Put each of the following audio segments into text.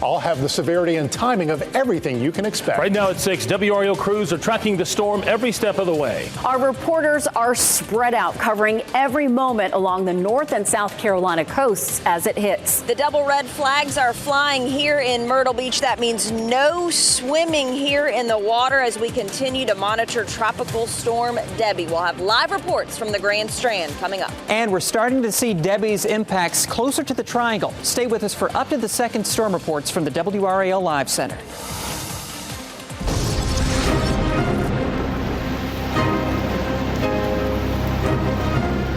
I'll have the severity and timing of everything you can expect. Right now at 6, WRAL crews are tracking the storm every step of the way. Our reporters are spread out, covering every moment along the North and South Carolina coasts as it hits. The double red flags are flying here in Myrtle Beach. That means no swimming here in the water as we continue to monitor Tropical Storm Debbie. We'll have live reports from the Grand Strand coming up. And we're starting to see Debbie's impacts closer to the triangle. Stay with us for up to the second storm reports from the WRAL Live Center.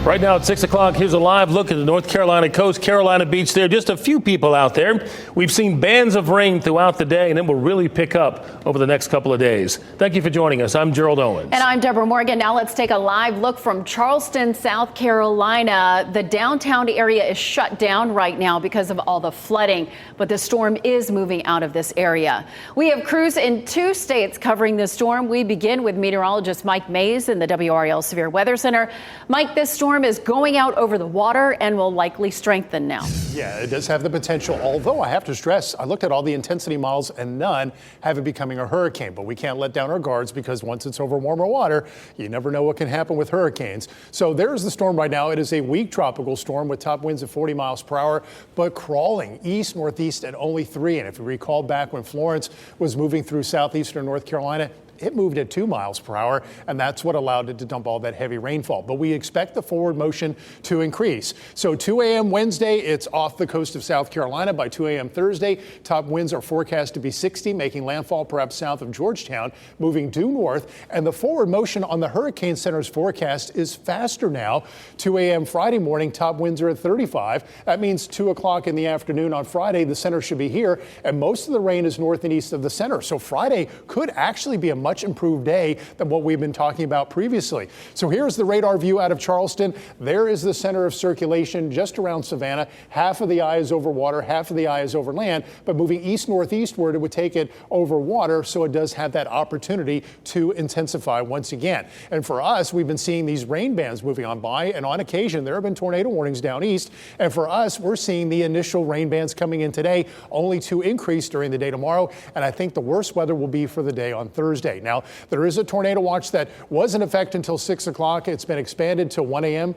Right now at 6 o'clock, here's a live look at the North Carolina coast, Carolina Beach. There are just a few people out there. We've seen bands of rain throughout the day, and it will really pick up over the next couple of days. Thank you for joining us. I'm Gerald Owens. And I'm Deborah Morgan. Now let's take a live look from Charleston, South Carolina. The downtown area is shut down right now because of all the flooding, but the storm is moving out of this area. We have crews in 2 states covering the storm. We begin with meteorologist Mike Mays in the WRAL Severe Weather Center. Mike, this storm is going out over the water and will likely strengthen now. Yeah, it does have the potential, although I have to stress, I looked at all the intensity models and none have it becoming a hurricane. But we can't let down our guards because once it's over warmer water, you never know what can happen with hurricanes. So there's the storm right now. It is a weak tropical storm with top winds of 40 miles per hour, but crawling east-northeast at only 3. And if you recall back when Florence was moving through southeastern North Carolina, it moved at 2 miles per hour, and that's what allowed it to dump all that heavy rainfall. But we expect the forward motion to increase. So 2 a.m. Wednesday, it's off the coast of South Carolina. By 2 a.m. Thursday, top winds are forecast to be 60, making landfall perhaps south of Georgetown, moving due north. And the forward motion on the Hurricane Center's forecast is faster now. 2 a.m. Friday morning, top winds are at 35. That means 2 o'clock in the afternoon on Friday, the center should be here, and most of the rain is north and east of the center. So Friday could actually be a much improved day than what we've been talking about previously. So here's the radar view out of Charleston. There is the center of circulation just around Savannah. Half of the eye is over water, half of the eye is over land, but moving east-northeastward, it would take it over water, so it does have that opportunity to intensify once again. And for us, we've been seeing these rain bands moving on by, and on occasion, there have been tornado warnings down east. And for us, we're seeing the initial rain bands coming in today, only to increase during the day tomorrow. And I think the worst weather will be for the day on Thursday. Now, there is a tornado watch that was in effect until 6 o'clock. It's been expanded to 1 a.m.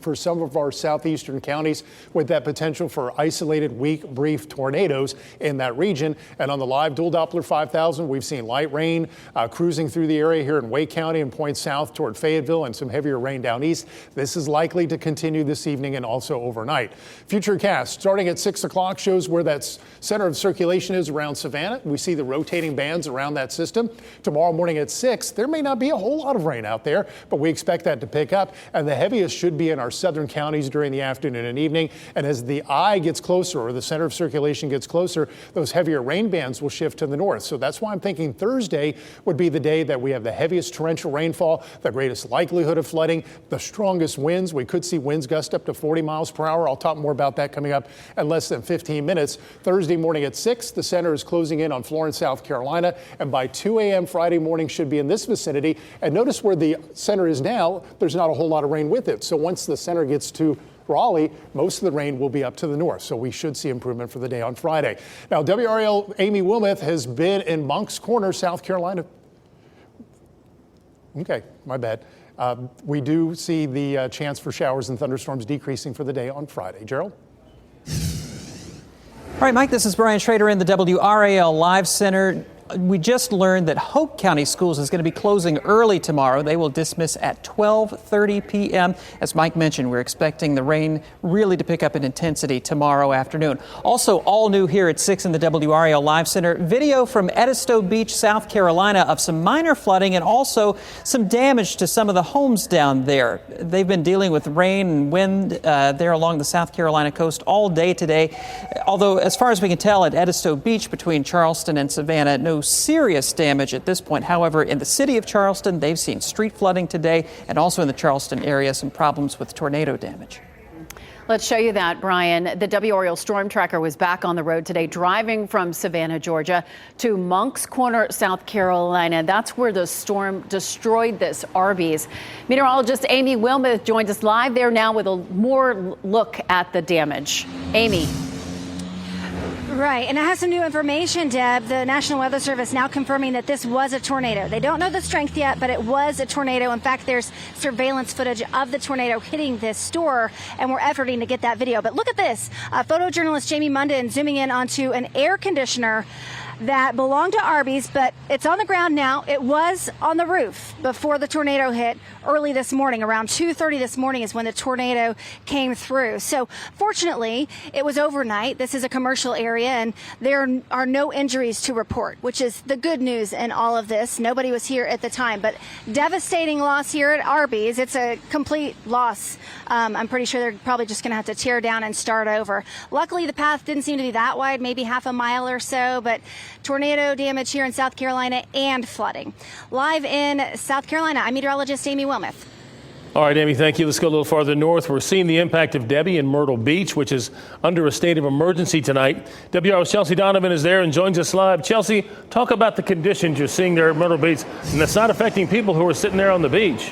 for some of our southeastern counties, with that potential for isolated, weak, brief tornadoes in that region. And on the live dual Doppler 5000, we've seen light rain cruising through the area here in Wake County and points south toward Fayetteville, and some heavier rain down east. This is likely to continue this evening and also overnight. Futurecast starting at 6 o'clock shows where that center of circulation is around Savannah. We see the rotating bands around that system. Tomorrow morning at 6, there may not be a whole lot of rain out there, but we expect that to pick up, and the heaviest should be in our southern counties during the afternoon and evening. And as the eye gets closer, or the center of circulation gets closer, those heavier rain bands will shift to the north. So that's why I'm thinking Thursday would be the day that we have the heaviest torrential rainfall, the greatest likelihood of flooding, the strongest winds. We could see winds gust up to 40 miles per hour. I'll talk more about that coming up in less than 15 minutes. Thursday morning at 6, the center is closing in on Florence, South Carolina, and by 2 a.m. Friday morning should be in this vicinity. And notice where the center is now, there's not a whole lot of rain with it. So once the center gets to Raleigh, most of the rain will be up to the north, so we should see improvement for the day on Friday. Now, WRAL Amy Wilmoth has been in Moncks Corner, South Carolina. Okay, my bad. We do see the chance for showers and thunderstorms decreasing for the day on Friday. Gerald? All right, Mike, this is Brian Schrader in the WRAL Live Center. We just learned that Hope County Schools is going to be closing early tomorrow. They will dismiss at 12:30 p.m. As Mike mentioned, we're expecting the rain really to pick up in intensity tomorrow afternoon. Also, all new here at 6 in the WRAL Live Center, video from Edisto Beach, South Carolina, of some minor flooding and also some damage to some of the homes down there. They've been dealing with rain and wind there along the South Carolina coast all day today. Although, as far as we can tell, at Edisto Beach between Charleston and Savannah, no serious damage at this point. However, in the city of Charleston, they've seen street flooding today, and also in the Charleston area, some problems with tornado damage. Let's show you that, Brian. The WRAL Storm Tracker was back on the road today, driving from Savannah, Georgia, to Moncks Corner, South Carolina. That's where the storm destroyed this Arby's. Meteorologist Amy Wilmoth joins us live there now with a more look at the damage. Amy. Right, and I have some new information, Deb. The National Weather Service now confirming that this was a tornado. They don't know the strength yet, but it was a tornado. In fact, there's surveillance footage of the tornado hitting this store, and we're efforting to get that video. But look at this. Photojournalist Jamie Munden zooming in onto an air conditioner that belonged to Arby's, but it's on the ground now. It was on the roof before the tornado hit early this morning. Around 2:30 this morning is when the tornado came through. So fortunately, it was overnight. This is a commercial area, and there are no injuries to report, which is the good news in all of this. Nobody was here at the time, but devastating loss here at Arby's. It's a complete loss. I'm pretty sure they're probably just going to have to tear down and start over. Luckily, the path didn't seem to be that wide, maybe half a mile or so, but tornado damage here in South Carolina and flooding. Live in South Carolina, I'm meteorologist Amy Wilmoth. All right, Amy, thank you. Let's go a little farther north. We're seeing the impact of Debbie in Myrtle Beach, which is under a state of emergency tonight. WRAL's Chelsea Donovan is there and joins us live. Chelsea, talk about the conditions you're seeing there at Myrtle Beach, and that's not affecting people who are sitting there on the beach.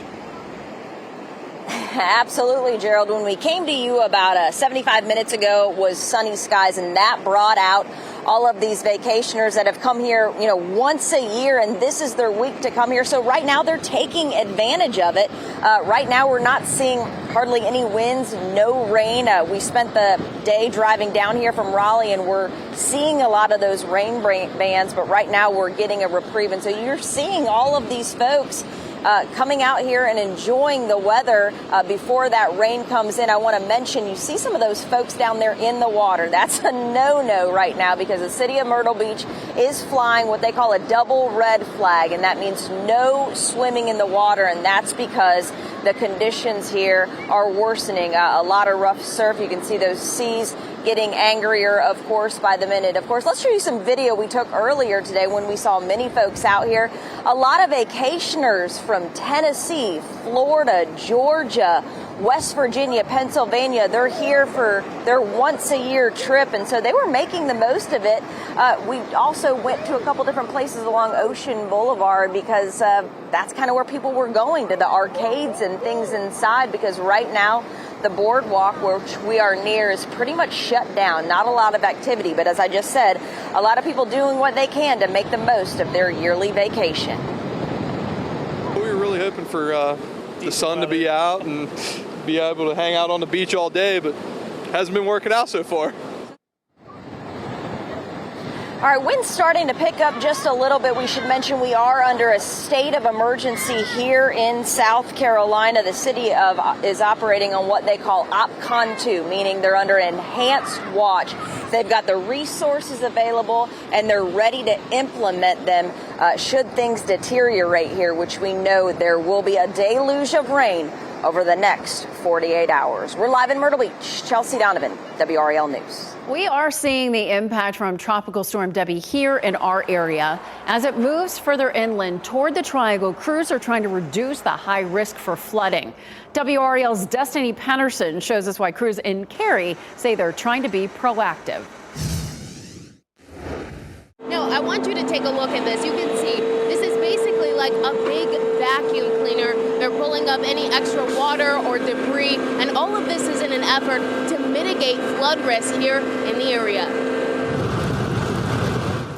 Absolutely, Gerald. When we came to you about 75 minutes ago, was sunny skies, and that brought out all of these vacationers that have come here, once a year, and this is their week to come here. So right now they're taking advantage of it. Right now we're not seeing hardly any winds, no rain. We spent the day driving down here from Raleigh, and we're seeing a lot of those rain bands, but right now we're getting a reprieve. And so you're seeing all of these folks coming out here and enjoying the weather before that rain comes in. I want to mention, you see some of those folks down there in the water. That's a no-no right now because the city of Myrtle Beach is flying what they call a double red flag, and that means no swimming in the water, and that's because the conditions here are worsening. A lot of rough surf. You can see those seas getting angrier, of course, by the minute. Of course, let's show you some video we took earlier today when we saw many folks out here. A lot of vacationers from Tennessee, Florida, Georgia, West Virginia, Pennsylvania. They're here for their once-a-year trip, and so they were making the most of it. We also went to a couple different places along Ocean Boulevard because that's kind of where people were going, to the arcades and things inside, because right now the boardwalk, which we are near, is pretty much shut down. Not a lot of activity, but as I just said, a lot of people doing what they can to make the most of their yearly vacation. We were really hoping for the sun to be out and be able to hang out on the beach all day, but hasn't been working out so far. All right, wind's starting to pick up just a little bit. We should mention we are under a state of emergency here in South Carolina. The city is operating on what they call OPCON 2, meaning they're under enhanced watch. They've got the resources available, and they're ready to implement them should things deteriorate here, which we know there will be a deluge of rain over the next 48 hours. We're live in Myrtle Beach. Chelsea Donovan, WRAL News. We are seeing the impact from Tropical Storm Debbie here in our area. As it moves further inland toward the Triangle, crews are trying to reduce the high risk for flooding. WRAL's Destiny Patterson shows us why crews in Cary say they're trying to be proactive. Now, I want you to take a look at this. You can see this is basically like a big vacuum cleaner. They're pulling up any extra water or debris, and all of this is in an effort to mitigate flood risk here in the area.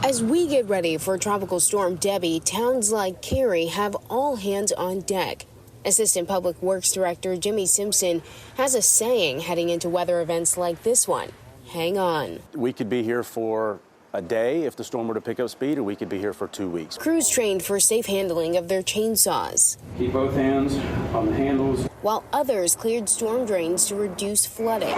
As we get ready for Tropical Storm Debbie, towns like Cary have all hands on deck. Assistant Public Works Director Jimmy Simpson has a saying heading into weather events like this one: hang on. We could be here for a day if the storm were to pick up speed, or we could be here for 2 weeks. Crews trained for safe handling of their chainsaws. Keep both hands on the handles. While others cleared storm drains to reduce flooding.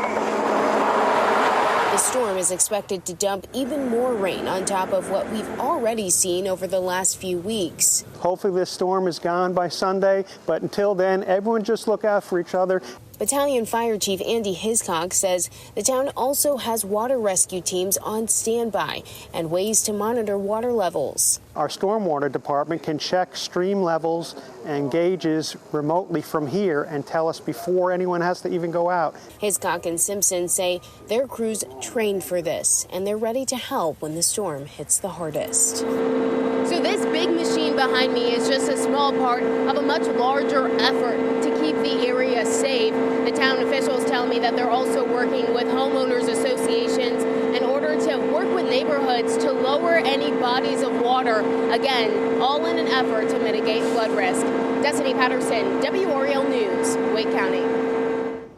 The storm is expected to dump even more rain on top of what we've already seen over the last few weeks. Hopefully this storm is gone by Sunday, but until then, everyone just look out for each other. Battalion Fire Chief Andy Hiscock says the town also has water rescue teams on standby and ways to monitor water levels. Our stormwater department can check stream levels and gauges remotely from here and tell us before anyone has to even go out. Hiscock and Simpson say their crews trained for this, and they're ready to help when the storm hits the hardest. So this big machine behind me is just a small part of a much larger effort to keep the area safe. The town officials tell me that they're also working with homeowners associations in order to work with neighborhoods to lower any bodies of water. Again, all in an effort to mitigate flood risk. Destiny Patterson, WRAL News, Wake County.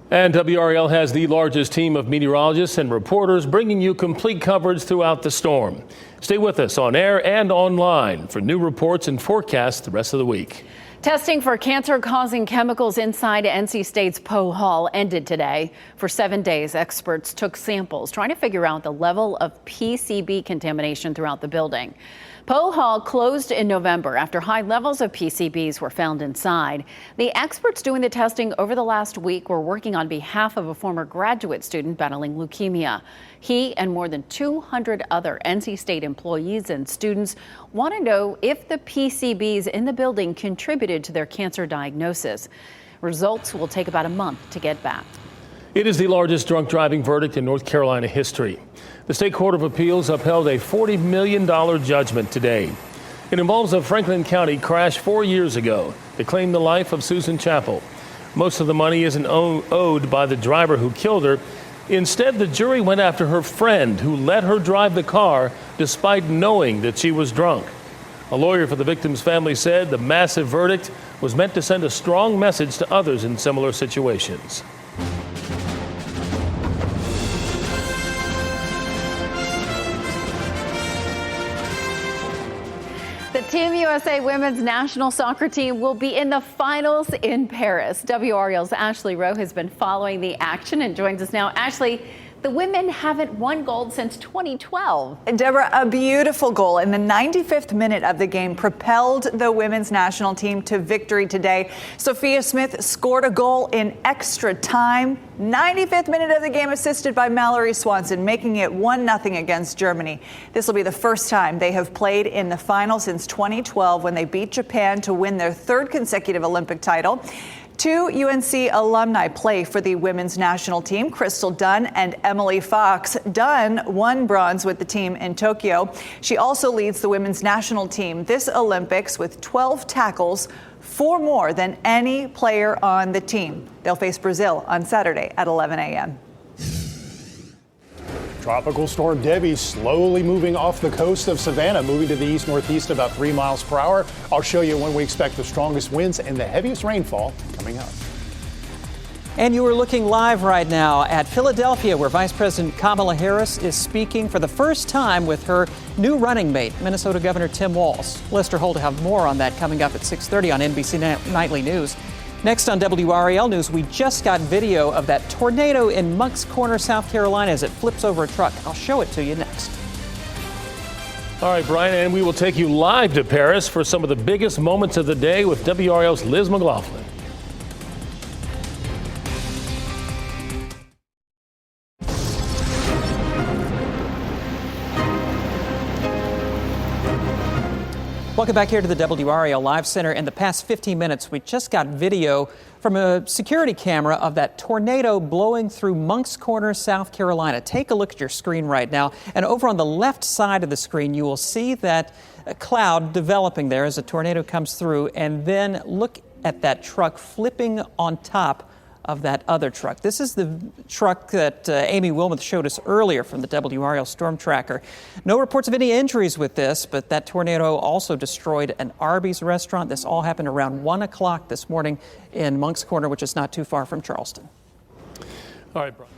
And WRAL has the largest team of meteorologists and reporters bringing you complete coverage throughout the storm. Stay with us on air and online for new reports and forecasts the rest of the week. Testing for cancer-causing chemicals inside NC State's Poe Hall ended today. For 7 days, experts took samples trying to figure out the level of PCB contamination throughout the building. Poe Hall closed in November after high levels of PCBs were found inside. The experts doing the testing over the last week were working on behalf of a former graduate student battling leukemia. He and more than 200 other NC State employees and students want to know if the PCBs in the building contributed to their cancer diagnosis. Results will take about a month to get back. It is the largest drunk driving verdict in North Carolina history. The State Court of Appeals upheld a $40 million judgment today. It involves a Franklin County crash 4 years ago that claimed the life of Susan Chappell. Most of the money isn't owed by the driver who killed her. Instead, the jury went after her friend who let her drive the car despite knowing that she was drunk. A lawyer for the victim's family said the massive verdict was meant to send a strong message to others in similar situations. The Team USA women's national soccer team will be in the finals in Paris. WRAL's Ashley Rowe has been following the action and joins us now. Ashley, the women haven't won gold since 2012. Deborah, a beautiful goal in the 95th minute of the game propelled the women's national team to victory today. Sophia Smith scored a goal in extra time. 95th minute of the game, assisted by Mallory Swanson, making it 1-0 against Germany. This will be the first time they have played in the final since 2012 when they beat Japan to win their third consecutive Olympic title. Two UNC alumni play for the women's national team, Crystal Dunn and Emily Fox. Dunn won bronze with the team in Tokyo. She also leads the women's national team this Olympics with 12 tackles, 4 more than any player on the team. They'll face Brazil on Saturday at 11 a.m. Tropical storm Debbie slowly moving off the coast of Savannah, moving to the east-northeast about 3 miles per hour. I'll show you when we expect the strongest winds and the heaviest rainfall coming up. And you are looking live right now at Philadelphia, where Vice President Kamala Harris is speaking for the first time with her new running mate, Minnesota Governor Tim Walz. Lester Holt will have more on that coming up at 6:30 on NBC Nightly News. Next on WRAL News, we just got video of that tornado in Moncks Corner, South Carolina, as it flips over a truck. I'll show it to you next. All right, Brian, and we will take you live to Paris for some of the biggest moments of the day with WRAL's Liz McLaughlin. Welcome back here to the WRAL Live Center. In the past 15 minutes, we just got video from a security camera of that tornado blowing through Moncks Corner, South Carolina. Take a look at your screen right now. And over on the left side of the screen, you will see that cloud developing there as a tornado comes through. And then look at that truck flipping on top of that other truck. This is the truck that Amy Wilmoth showed us earlier from the WRAL Storm Tracker. No reports of any injuries with this, but that tornado also destroyed an Arby's restaurant. This all happened around 1 o'clock this morning in Moncks Corner, which is not too far from Charleston. All right, Brian.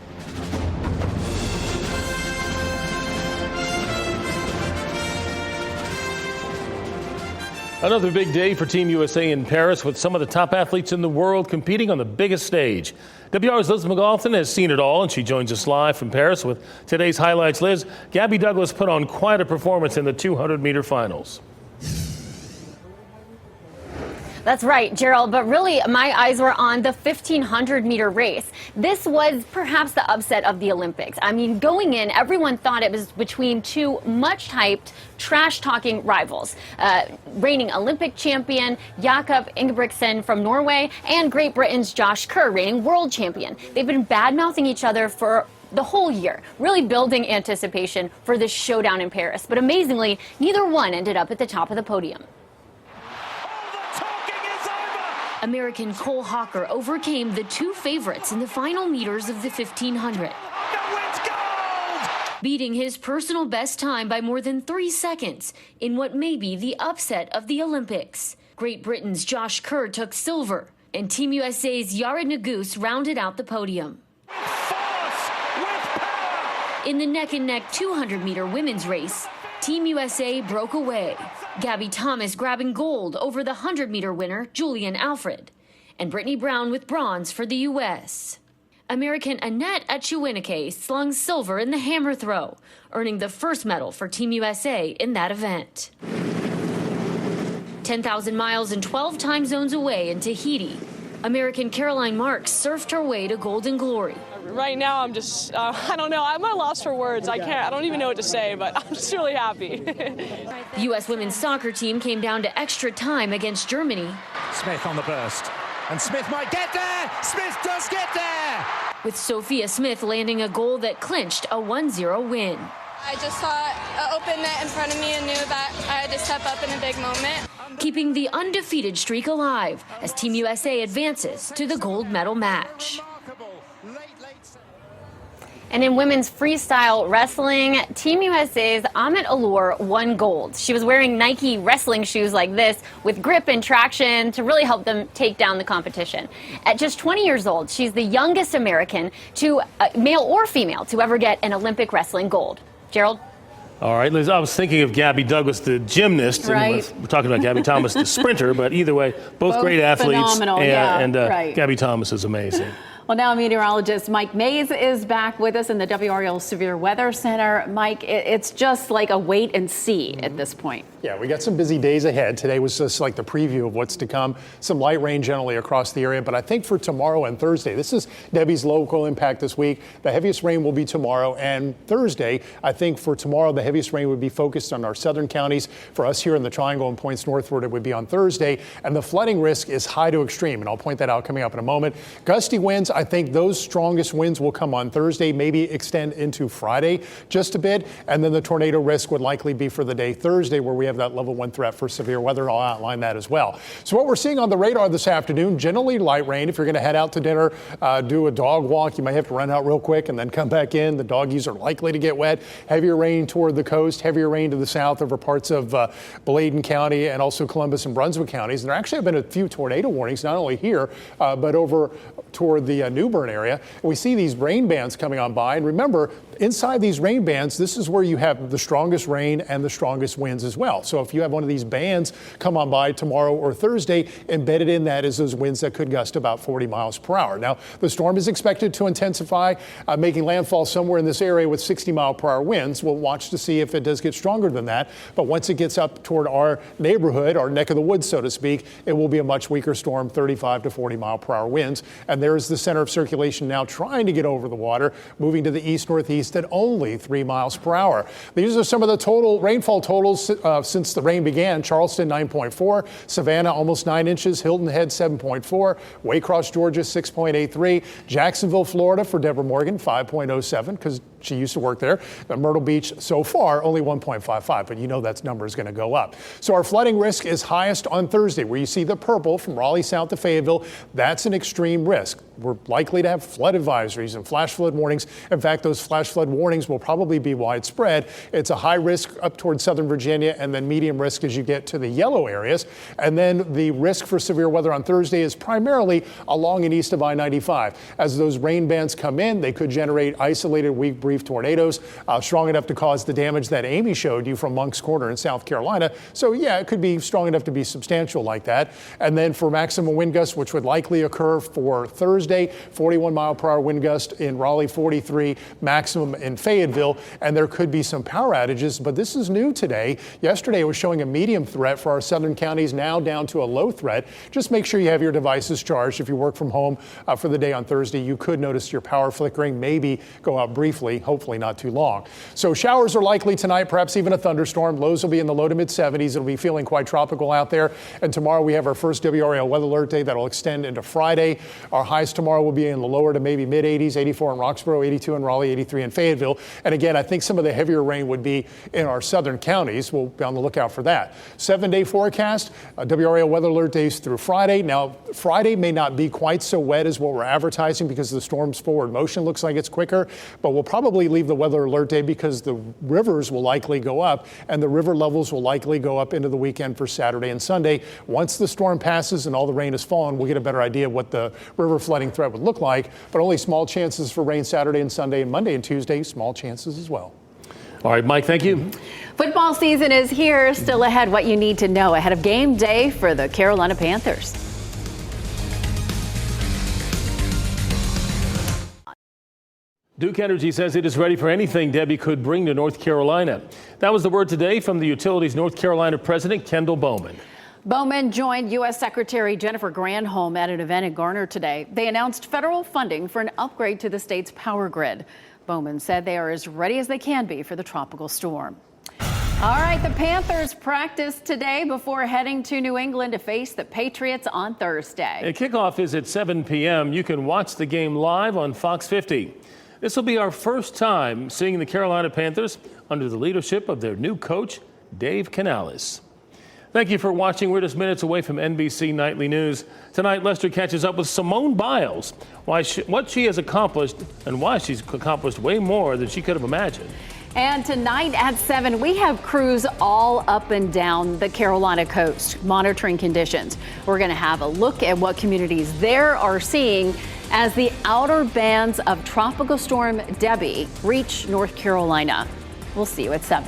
Another big day for Team USA in Paris with some of the top athletes in the world competing on the biggest stage. WR's Liz McLaughlin has seen it all, and she joins us live from Paris with today's highlights. Liz, Gabby Douglas put on quite a performance in the 200-meter finals. That's right, Gerald, but really my eyes were on the 1,500-meter race. This was perhaps the upset of the Olympics. I mean, going in, everyone thought it was between two much-hyped, trash-talking rivals. Reigning Olympic champion Jakob Ingebrigtsen from Norway and Great Britain's Josh Kerr, reigning world champion. They've been bad-mouthing each other for the whole year, really building anticipation for this showdown in Paris. But amazingly, neither one ended up at the top of the podium. American Cole Hawker overcame the two favorites in the final meters of the 1,500. beating his personal best time by more than 3 seconds in what may be the upset of the Olympics. Great Britain's Josh Kerr took silver, and Team USA's Yared Nuguse rounded out the podium. In the neck-and-neck 200-meter women's race, Team USA broke away. Gabby Thomas grabbing gold over the 100-meter winner, Julian Alfred, and Brittany Brown with bronze for the U.S. American Annette Etchewinike slung silver in the hammer throw, earning the first medal for Team USA in that event. 10,000 miles and 12 time zones away in Tahiti, American Caroline Marks surfed her way to golden glory. Right now, I'm just, I don't know, I'm at a loss for words. I don't even know what to say, but I'm just really happy. The U.S. women's soccer team came down to extra time against Germany. Smith on the burst, and Smith might get there! Smith does get there! With Sophia Smith landing a goal that clinched a 1-0 win. I just saw an open net in front of me and knew that I had to step up in a big moment. Keeping the undefeated streak alive as Team USA advances to the gold medal match. And in women's freestyle wrestling, Team USA's Amit Allure won gold. She was wearing Nike wrestling shoes like this with grip and traction to really help them take down the competition. At just 20 years old, she's the youngest American, to male or female, to ever get an Olympic wrestling gold. Gerald? All right, Liz, I was thinking of Gabby Douglas, the gymnast, Right. and we're talking about Gabby Thomas, the sprinter, but either way, both great athletes. Phenomenal, right. Gabby Thomas is amazing. Well, now meteorologist Mike Mays is back with us in the WRAL Severe Weather Center. Mike, it's just like a wait and see at this point. Yeah, we got some busy days ahead. Today was just like the preview of what's to come. Some light rain generally across the area, but I think for tomorrow and Thursday, this is Debbie's local impact this week. The heaviest rain will be tomorrow and Thursday. I think for tomorrow, the heaviest rain would be focused on our southern counties. For us here in the Triangle and points northward, it would be on Thursday. And the flooding risk is high to extreme, and I'll point that out coming up in a moment. Gusty winds, I think those strongest winds will come on Thursday, maybe extend into Friday just a bit. And then the tornado risk would likely be for the day Thursday, where we have that level 1 threat for severe weather. I'll outline that as well. So what we're seeing on the radar this afternoon, generally light rain. If you're going to head out to dinner, do a dog walk, you might have to run out real quick and then come back in. The doggies are likely to get wet. Heavier rain toward the coast, heavier rain to the south over parts of Bladen County and also Columbus and Brunswick counties. And there actually have been a few tornado warnings, not only here, but over toward the New Bern area. And we see these rain bands coming on by. And remember, inside these rain bands, this is where you have the strongest rain and the strongest winds as well. So if you have one of these bands come on by tomorrow or Thursday, embedded in that is those winds that could gust about 40 miles per hour. Now, the storm is expected to intensify, making landfall somewhere in this area with 60 mile per hour winds. We'll watch to see if it does get stronger than that. But once it gets up toward our neighborhood, our neck of the woods, so to speak, it will be a much weaker storm, 35 to 40 mile per hour winds. And there's the center of circulation now trying to get over the water, moving to the east-northeast at only 3 miles per hour. These are some of the total rainfall totals since the rain began. Charleston 9.4, Savannah almost 9 inches, Hilton Head 7.4, Waycross, Georgia 6.83, Jacksonville, Florida for Deborah Morgan 5.07 because she used to work there. Myrtle Beach so far only 1.55, but you know that number is going to go up. So our flooding risk is highest on Thursday, where you see the purple from Raleigh south to Fayetteville. That's an extreme risk. We're likely to have flood advisories and flash flood warnings. In fact, those flash flood warnings will probably be widespread. It's a high risk up towards southern Virginia and then medium risk as you get to the yellow areas. And then the risk for severe weather on Thursday is primarily along and east of I-95. As those rain bands come in, they could generate isolated weak brief tornadoes, strong enough to cause the damage that Amy showed you from Monk's Corner in South Carolina. So yeah, it could be strong enough to be substantial like that. And then for maximum wind gusts, which would likely occur for Thursday, 41 mile per hour wind gust in Raleigh, 43 maximum in Fayetteville. And there could be some power outages, but this is new today. Yesterday it was showing a medium threat for our southern counties, now down to a low threat. Just make sure you have your devices charged. If you work from home for the day on Thursday, you could notice your power flickering, maybe go out briefly, hopefully not too long. So showers are likely tonight, perhaps even a thunderstorm. Lows will be in the low to mid 70s. It'll be feeling quite tropical out there. And tomorrow we have our first WRAL weather alert day that'll extend into Friday. Our highs tomorrow will be in the lower to maybe mid 80s, 84 in Roxborough, 82 in Raleigh, 83 in Fayetteville. And again, I think some of the heavier rain would be in our southern counties. We'll be on the lookout for that. 7-day forecast, WRAL weather alert days through Friday. Now, Friday may not be quite so wet as what we're advertising because the storm's forward motion looks like it's quicker, but we'll probably probably leave the weather alert day because the rivers will likely go up and the river levels will likely go up into the weekend for Saturday and Sunday. Once the storm passes and all the rain has fallen, we'll get a better idea of what the river flooding threat would look like, but only small chances for rain Saturday and Sunday, and Monday and Tuesday, small chances as well. All right, Mike, thank you. Football season is here. Still ahead, what you need to know ahead of game day for the Carolina Panthers. Duke Energy says it is ready for anything Debbie could bring to North Carolina. That was the word today from the utility's North Carolina president, Kendall Bowman. Bowman joined U.S. Secretary Jennifer Granholm at an event in Garner today. They announced federal funding for an upgrade to the state's power grid. Bowman said they are as ready as they can be for the tropical storm. All right, the Panthers practiced today before heading to New England to face the Patriots on Thursday. And kickoff is at 7 p.m. You can watch the game live on Fox 50. This will be our first time seeing the Carolina Panthers under the leadership of their new coach, Dave Canales. Thank you for watching. We're just minutes away from NBC Nightly News. Tonight, Lester catches up with Simone Biles, what she has accomplished and why she's accomplished way more than she could have imagined. And tonight at 7, we have crews all up and down the Carolina coast monitoring conditions. We're going to have a look at what communities there are seeing as the outer bands of Tropical Storm Debbie reach North Carolina. We'll see you at 7.